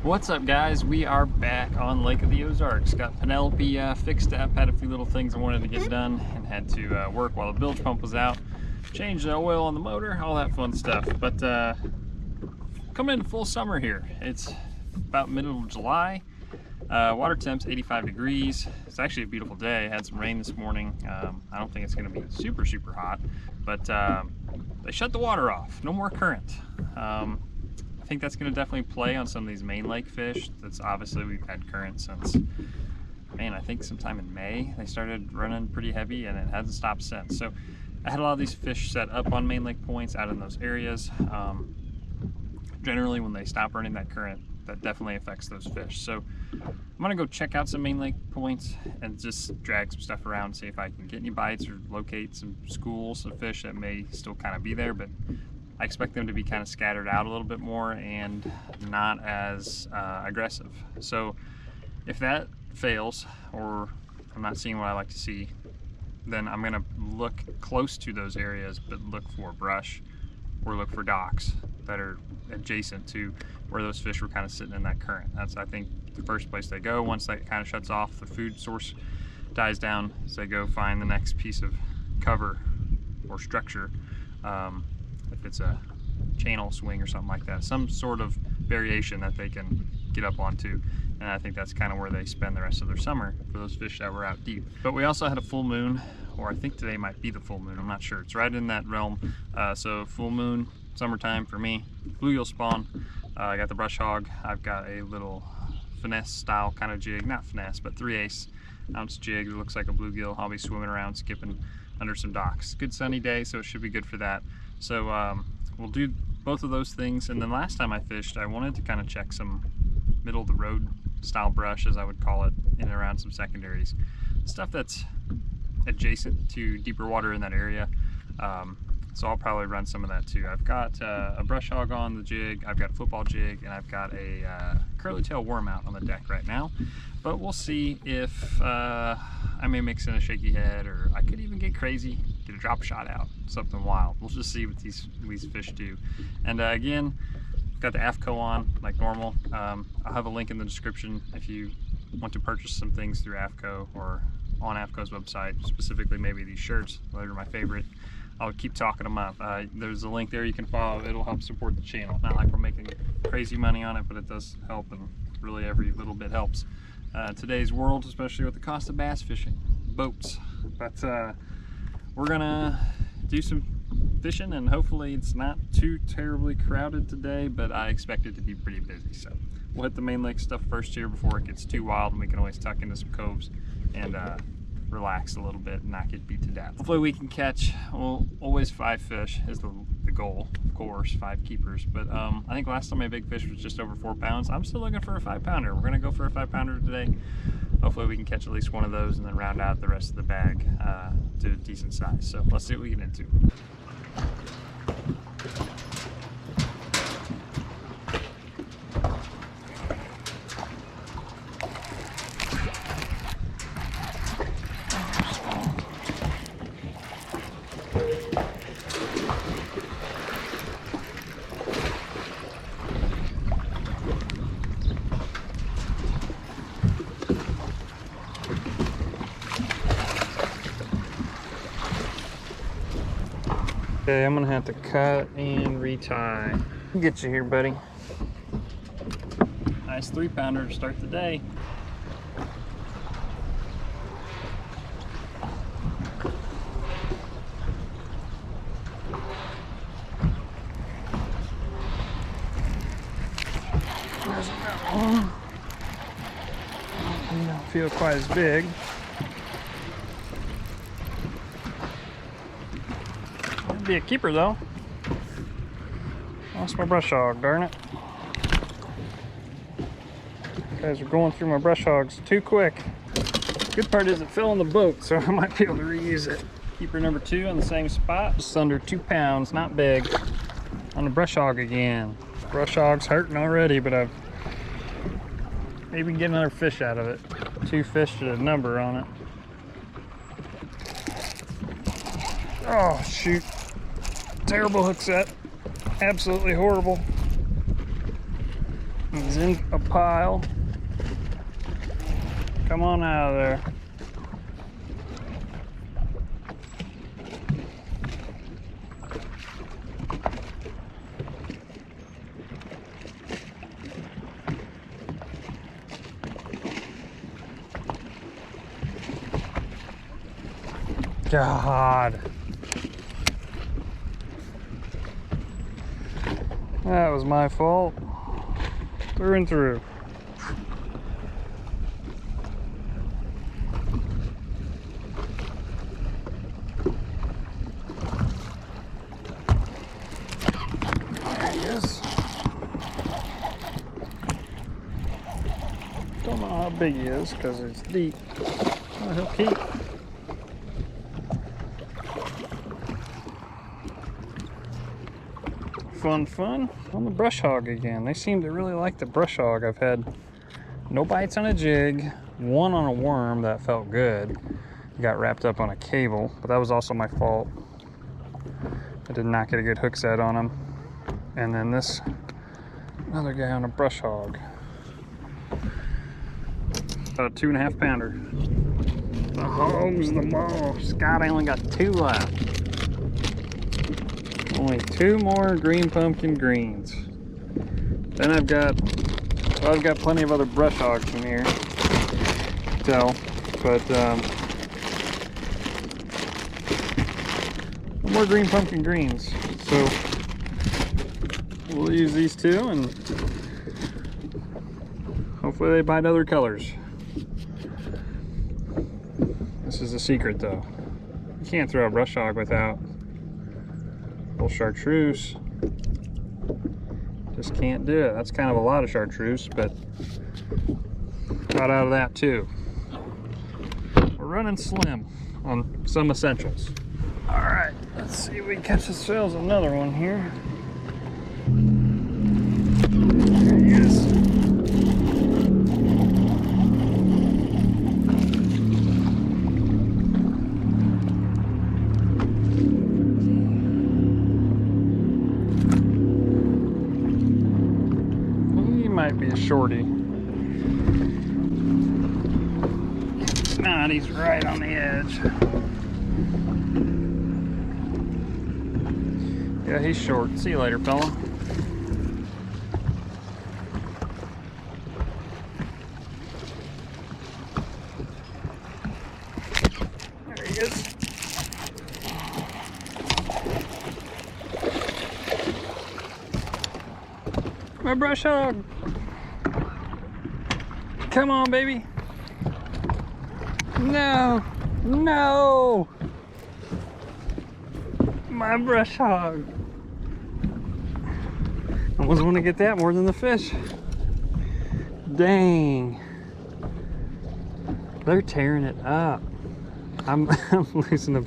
What's up, guys? We are back on Lake of the Ozarks. Got Penelope fixed up, had a few little things I wanted to get done, and had to work while the bilge pump was out, change the oil on the motor, all that fun stuff. But coming into full summer here. It's about middle of July. Water temp's 85 degrees. It's actually a beautiful day. Had some rain this morning. I don't think it's going to be super hot, but they shut the water off. No more current. I think that's going to definitely play on some of these main lake fish. That's obviously, we've had current since, man, I think sometime in May. They started running pretty heavy and it hasn't stopped since. So I had a lot of these fish set up on main lake points out in those areas. Generally when they stop running that current, that definitely affects those fish. So I'm gonna go check out some main lake points and just drag some stuff around, see if I can get any bites or locate some schools of fish that may still kind of be there, but I expect them to be kind of scattered out a little bit more and not as aggressive. So if that fails, or I'm not seeing what I like to see, then I'm gonna look close to those areas, but look for brush or look for docks that are adjacent to where those fish were kind of sitting in that current. That's, I think, the first place they go. Once that kind of shuts off, the food source dies down, so they go find the next piece of cover or structure. If it's a channel swing or something like that, some sort of variation that they can get up onto. And I think that's kind of where they spend the rest of their summer for those fish that were out deep. But we also had a full moon, or I think today might be the full moon, I'm not sure. It's right in that realm. So full moon, summertime for me, bluegill spawn. I got the brush hog. I've got a little finesse style kind of jig, not finesse, but 3/8 ounce jig that looks like a bluegill. I'll be swimming around, skipping under some docks. Good sunny day, so it should be good for that. So we'll do both of those things. And then last time I fished, I wanted to kind of check some middle of the road style brush, as I would call it, in and around some secondaries. Stuff that's adjacent to deeper water in that area. So I'll probably run some of that too. I've got a brush hog on the jig, I've got a football jig, and I've got a curly tail worm out on the deck right now. But we'll see if I may mix in a shaky head, or I could even get crazy, get a drop shot out, something wild. We'll just see what these fish do. And again, got the AFCO on like normal. I'll have a link in the description if you want to purchase some things through AFCO or on AFCO's website, specifically maybe these shirts. Those are my favorite. I'll keep talking them up. There's a link there you can follow. It'll help support the channel. Not like we're making crazy money on it, but it does help, and really every little bit helps. Today's world, especially with the cost of bass fishing, boats. But we're gonna do some fishing, and hopefully it's not too terribly crowded today, but I expect it to be pretty busy. So we'll hit the main lake stuff first here before it gets too wild, and we can always tuck into some coves and relax a little bit and not get beat to death. Hopefully we can catch, well, always 5 fish is the goal, of course, 5 keepers. But I think last time my big fish was just over 4 pounds. I'm still looking for a 5-pounder. We're gonna go for a 5-pounder today. Hopefully we can catch at least one of those and then round out the rest of the bag to a decent size. So let's see what we get into. Okay, I'm gonna have to cut and retie. I'll get you here, buddy. Nice 3-pounder to start the day. There's that one. Don't feel quite as big. Be a keeper though. Lost my brush hog, darn it. You guys are going through my brush hogs too quick. Good part is it fell on the boat, so I might be able to reuse it. Keeper number 2 on the same spot, just under 2 pounds, not big. On the brush hog again. Brush hog's hurting already, but I've maybe get another fish out of it. 2 fish to the number on it. Oh shoot. Terrible hook set. Absolutely horrible. He's in a pile. Come on out of there. God. That was my fault. Through and through. There he is. Don't know how big he is because it's deep. Oh, he'll keep. Fun on the brush hog again. They seem to really like the brush hog. I've had no bites on a jig, one on a worm that felt good. It got wrapped up on a cable, but that was also my fault. I did not get a good hook set on him. And then this another guy on a brush hog. A 2.5 pounder. The hogs, the ball. Scott, I only got 2 left. Only 2 more green pumpkin greens. Then I've got plenty of other brush hogs in here. Tell, but no more green pumpkin greens. So we'll use these 2 and hopefully they bite other colors. This is a secret though. You can't throw a brush hog without little chartreuse. Just can't do it. That's kind of a lot of chartreuse, but got out of that too. We're running slim on some essentials. All right, let's see if we can catch ourselves another one here. There he is. Might be a shorty. It's not, he's right on the edge. Yeah, he's short. See you later, fella. There he is. My brush hog. Come on, baby. No, no. My brush hog. I almost want to get that more than the fish. Dang. They're tearing it up. I'm losing them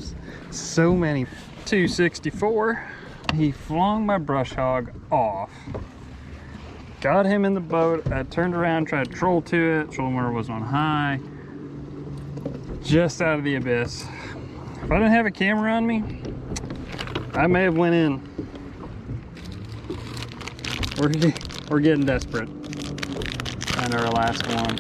so many. 264. He flung my brush hog off. Got him in the boat. I turned around, tried to troll to it. Trolling motor was on high. Just out of the abyss. If I didn't have a camera on me, I may have went in. We're getting desperate. And our last one.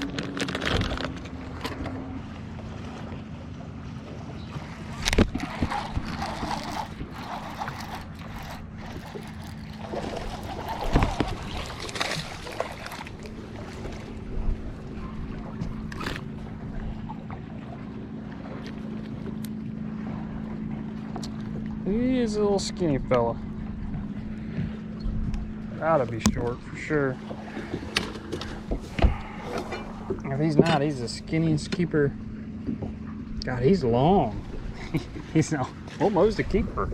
He's a little skinny fella. Gotta be short for sure. If he's not, he's the skinniest keeper. God, he's long. He's almost a keeper.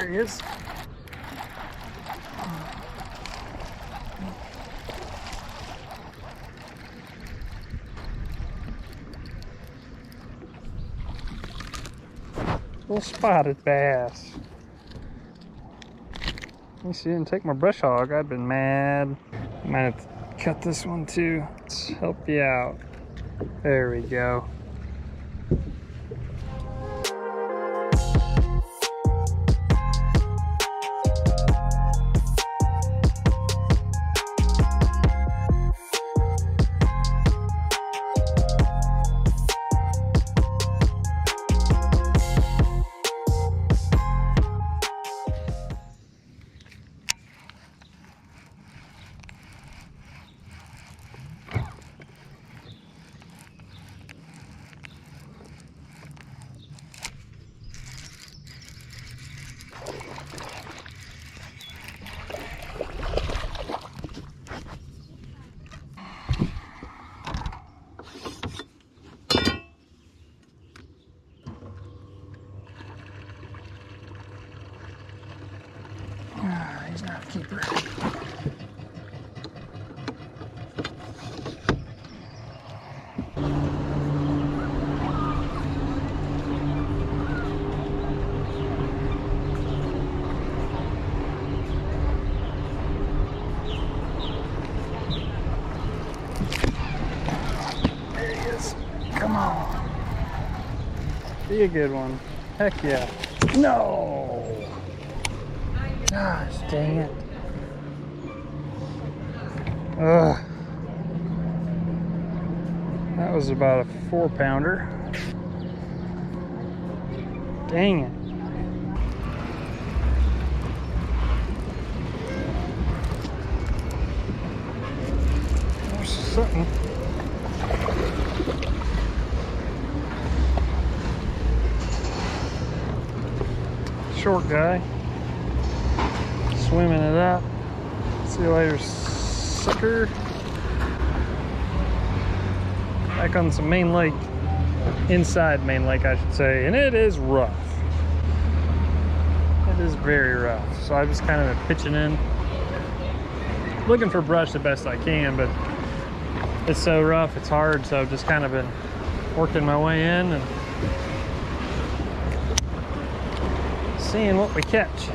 There he is. Little spotted bass. You see, didn't take my brush hog. I'd been mad. Might have to cut this one too. Let's help you out. There we go. He's not a keeper. There he is. Come on. Be a good one. Heck yeah. No! Gosh, dang it. Ugh. That was about a 4-pounder. Dang it. There's something. Short guy. Swimming it up. See you later, sucker. Back on some main lake. Inside main lake, I should say. And it is rough. It is very rough. So I just kind of been pitching in. Looking for brush the best I can, but it's so rough, it's hard. So I've just kind of been working my way in and seeing what we catch.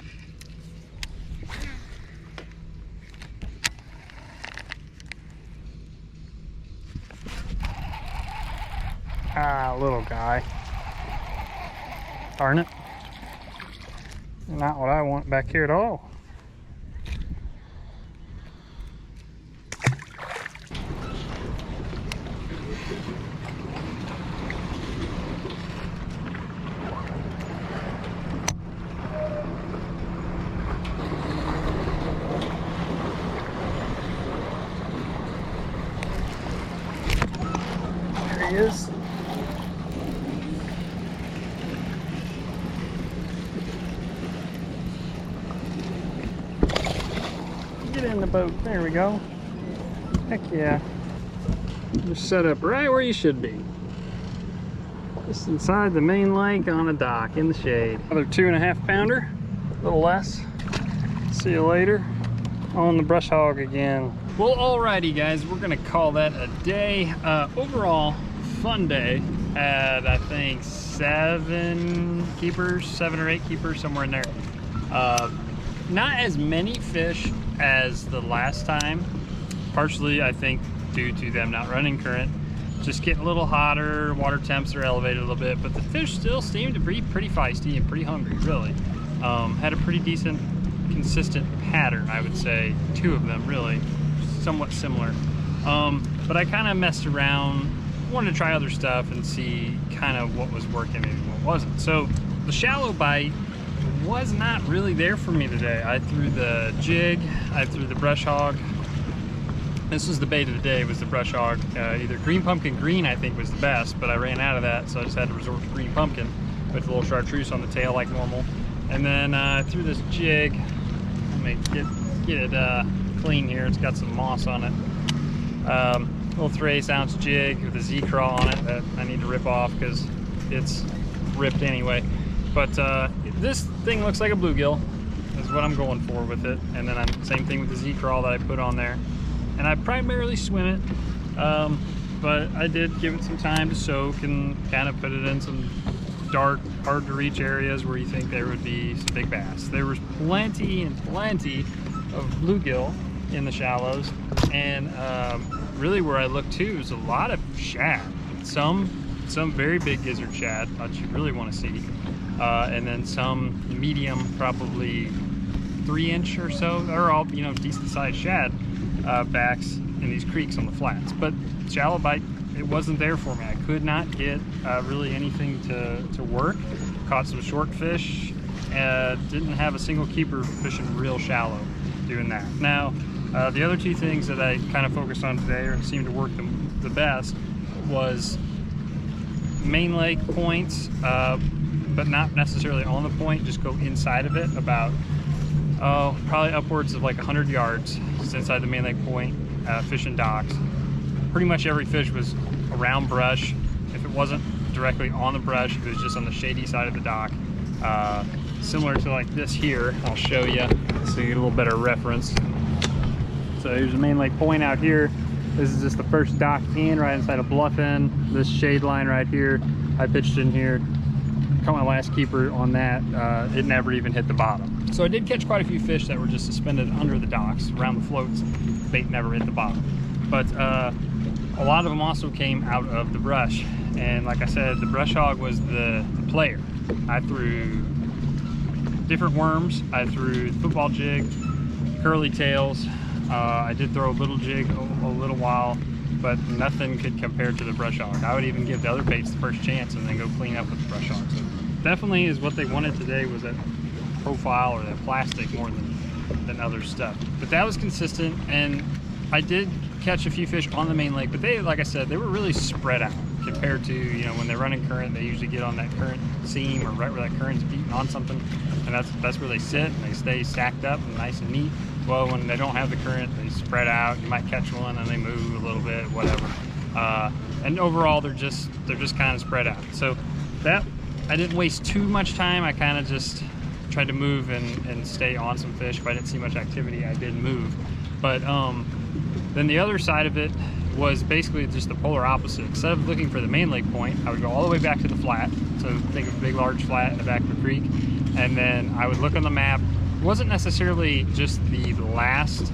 Ah, little guy. Darn it. Not what I want back here at all. There he is. Get in the boat. There we go. Heck yeah. Just set up right where you should be. Just inside the main lake on a dock in the shade. Another 2.5 pounder. A little less. See you later on the brush hog again. Well, alrighty guys, we're gonna call that a day. Overall, fun day. Had, I think, 7 or 8 keepers, somewhere in there. Not as many fish as the last time, partially I think due to them not running current. Just getting a little hotter, water temps are elevated a little bit, but the fish still seem to be pretty feisty and pretty hungry, really. Had a pretty decent, consistent pattern, I would say. 2 of them, really, somewhat similar. But I kind of messed around, wanted to try other stuff and see kind of what was working and what wasn't. So the shallow bite was not really there for me today. I threw the jig, I threw the brush hog. This was the bait of the day, was the brush hog. Either green pumpkin green, I think, was the best, but I ran out of that, so I just had to resort to green pumpkin with a little chartreuse on the tail like normal. And then I threw this jig. Let me get it clean here. It's got some moss on it. Little 3/8 ounce jig with a Z-craw on it that I need to rip off because it's ripped anyway. But this thing looks like a bluegill, is what I'm going for with it. And then same thing with the Z-Crawl that I put on there. And I primarily swim it, but I did give it some time to soak and kind of put it in some dark, hard to reach areas where you think there would be some big bass. There was plenty and plenty of bluegill in the shallows, and really where I looked too is a lot of shad. Some very big gizzard shad that you really want to see, and then some medium, probably 3-inch or so. They're all, you know, decent sized shad backs in these creeks on the flats. But shallow bite, it wasn't there for me. I could not get really anything to work. Caught some short fish, didn't have a single keeper fishing real shallow doing that. Now, the other two things that I kind of focused on today, or seemed to work the best, was main lake points, but not necessarily on the point, just go inside of it about, probably upwards of like 100 yards just inside the main lake point, fishing docks. Pretty much every fish was around brush. If it wasn't directly on the brush, it was just on the shady side of the dock. Similar to like this here, I'll show you so you get a little better reference. So here's the main lake point out here. This is just the first dock in, right inside a bluff in. This shade line right here, I pitched in here, caught my last keeper on that. It never even hit the bottom. So I did catch quite a few fish that were just suspended under the docks, around the floats. Bait never hit the bottom. But a lot of them also came out of the brush. And like I said, the brush hog was the player. I threw different worms. I threw football jig, curly tails. I did throw a little jig a little while, but nothing could compare to the brush hog. I would even give the other baits the first chance and then go clean up with the brush hog. So definitely is what they wanted today, was that profile or that plastic more than other stuff. But that was consistent, and I did catch a few fish on the main lake, but they, like I said, they were really spread out compared to, you know, when they're running current, they usually get on that current seam or right where that current's beating on something, and that's where they sit and they stay stacked up and nice and neat. Well, when they don't have the current, they spread out. You might catch one and they move a little bit, whatever. And overall, they're just kind of spread out. So that, I didn't waste too much time. I kind of just tried to move and stay on some fish. If I didn't see much activity, I did move. But then the other side of it was basically just the polar opposite. Instead of looking for the main lake point, I would go all the way back to the flat. So think of a big, large flat in the back of the creek. And then I would look on the map. It wasn't necessarily just the last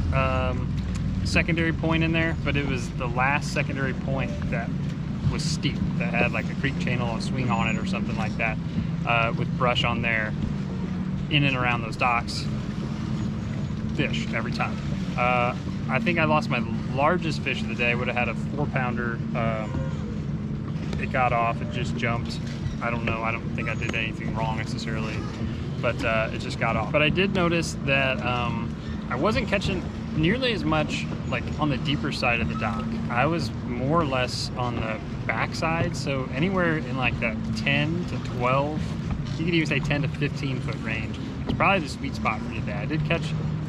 secondary point in there, but it was the last secondary point that was steep, that had like a creek channel, a swing on it or something like that, with brush on there, in and around those docks. Fish every time. I think I lost my largest fish of the day. Would have had a 4-pounder. It got off, it just jumped. I don't know, I don't think I did anything wrong necessarily, but it just got off. But I did notice that I wasn't catching nearly as much like on the deeper side of the dock. I was more or less on the back side, so anywhere in like that 10 to 12, you could even say 10 to 15 foot range. It's probably the sweet spot for today. I did catch,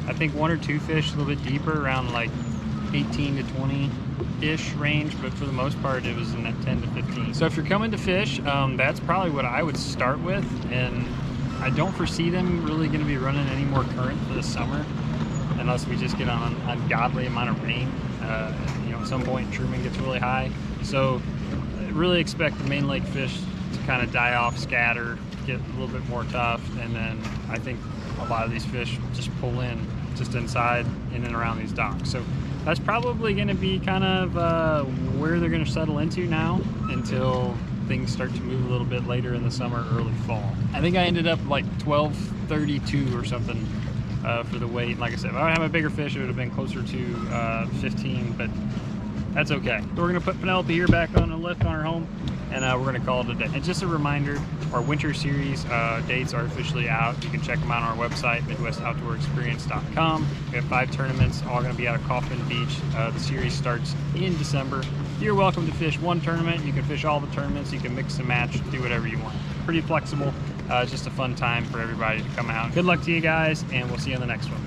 I think, 1 or 2 fish a little bit deeper, around like 18 to 20-ish range, but for the most part it was in that 10 to 15. So if you're coming to fish, that's probably what I would start with, and I don't foresee them really going to be running any more current for the summer unless we just get on an ungodly amount of rain. You know, at some point Truman gets really high, so I really expect the main lake fish to kind of die off, scatter, get a little bit more tough, and then I think a lot of these fish just pull in just inside, in and around these docks. So that's probably going to be kind of where they're going to settle into now until things start to move a little bit later in the summer, early fall. I think I ended up like 12.32 or something for the weight. Like I said, if I would have a bigger fish, it would have been closer to 15, but that's okay. So we're going to put Penelope here back on a lift on her home, and we're going to call it a day. And just a reminder, our winter series dates are officially out. You can check them out on our website, MidwestOutdoorExperience.com. We have 5 tournaments, all going to be out of Coffin Beach. The series starts in December. You're welcome to fish one tournament. You can fish all the tournaments. You can mix and match, do whatever you want. Pretty flexible. It's just a fun time for everybody to come out. Good luck to you guys, and we'll see you on the next one.